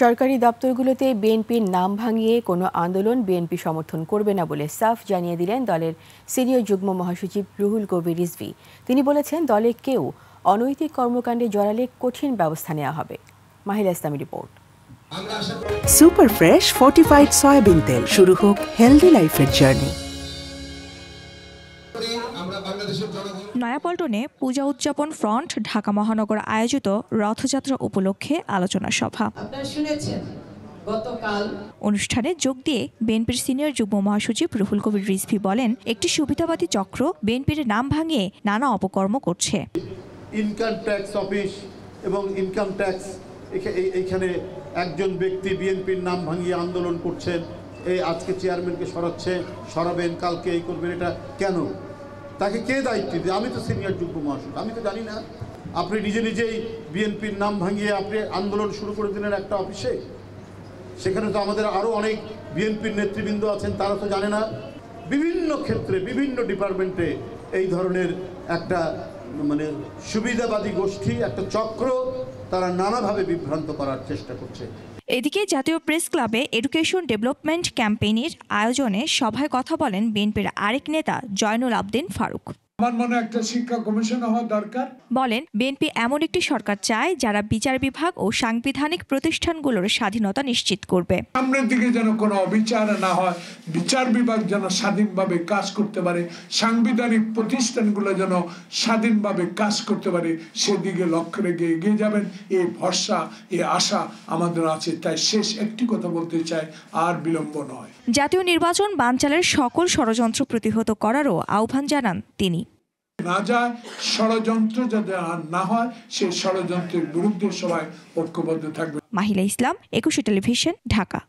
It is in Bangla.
সরকারি দপ্তরগুলোতে বিএনপির নাম ভাঙিয়ে কোনো আন্দোলন বিএনপি সমর্থন করবে না বলে সাফ জানিয়ে দিলেন দলের সিনিয়র যুগ্ম মহাসচিব রুহুল কবির রিজভী। তিনি বলেছেন, দলে কেউ অনৈতিক কর্মকাণ্ডে জড়ালে কঠিন ব্যবস্থা নেওয়া হবে। মাহিলা ইসলামী report. Super fresh fortified soybean তেল, শুরু হোক হেলদি লাইফের জার্নি। নয়াপল্টনে পূজা উদযাপন ফ্রন্ট ঢাকা মহানগর আয়োজিত রথযাত্রা উপলক্ষে আলোচনা সভা। অনুষ্ঠানে যোগ দিয়ে বিএনপির সিনিয়র যুগ্ম মহাসচিব রুহুল কবির রিজভী বলেন, একটি সুবিধাবাদী চক্র বিএনপির নাম ভাঙিয়ে নানা অপকর্ম করছে। ইনকাম ট্যাক্স অফিস এবং ইনকাম ট্যাক্স এখানে একজন ব্যক্তি বিএনপির নাম ভাঙিয়ে আন্দোলন করছেন, এই আজকে চেয়ারম্যানকে সরাবেন, কালকে এই করবেন। এটা কেন? তাকে কে দায়িত্ব দিবে? আমি তো সিনিয়র যুগ্ম মহাসচিব, আমি তো জানি না। আপনি নিজেই বিএনপির নাম ভাঙিয়ে আপনি আন্দোলন শুরু করে দিলেন একটা অফিসে। সেখানে তো আমাদের আরও অনেক বিএনপির নেতৃবৃন্দ আছেন, তারা তো জানে না। বিভিন্ন ক্ষেত্রে বিভিন্ন ডিপার্টমেন্টে এই ধরনের একটা সুবিধাবাদী গোষ্ঠী, একটা চক্র, তারা নানাভাবে বিভ্রান্ত করার চেষ্টা করছে। এদিকে জাতীয় প্রেস ক্লাবে এডুকেশন ডেভেলপমেন্ট ক্যাম্পেইনের আয়োজনে সভায় কথা বলেন বিএনপির আরেক নেতা জয়নুল আবদিন ফারুক। আমার মনে একটা শিক্ষা কমিশন হওয়া দরকার। বলেন, বিএনপি এমন একটি সরকার চায় যারা বিচার বিভাগ ও সাংবিধানিক প্রতিষ্ঠানগুলোর স্বাধীনতা নিশ্চিত করবে। সামনের দিকে যেন কোনো অবিচার না হয়, বিচার বিভাগ যেন স্বাধীনভাবে কাজ করতে পারে, সাংবিধানিক প্রতিষ্ঠানগুলো যেন স্বাধীনভাবে কাজ করতে পারে, সেদিকে লক্ষ্য রেখে এগিয়ে যাবেন। এই ভরসা, এই আশা আমাদের আছে। তাই শেষ একটি কথা বলতে চাই, আর বিলম্ব নয়। জাতীয় নির্বাচন বানচালের সকল ষড়যন্ত্র প্রতিহত করারও আহ্বান জানান তিনি। না যায় ষড়যন্ত্র যাতে আর না হয়, সেই ষড়যন্ত্রের বিরুদ্ধে সবাই ঐক্যবদ্ধ থাকবে। মাহিলা ইসলাম, 21 টেলিভিশন, ঢাকা।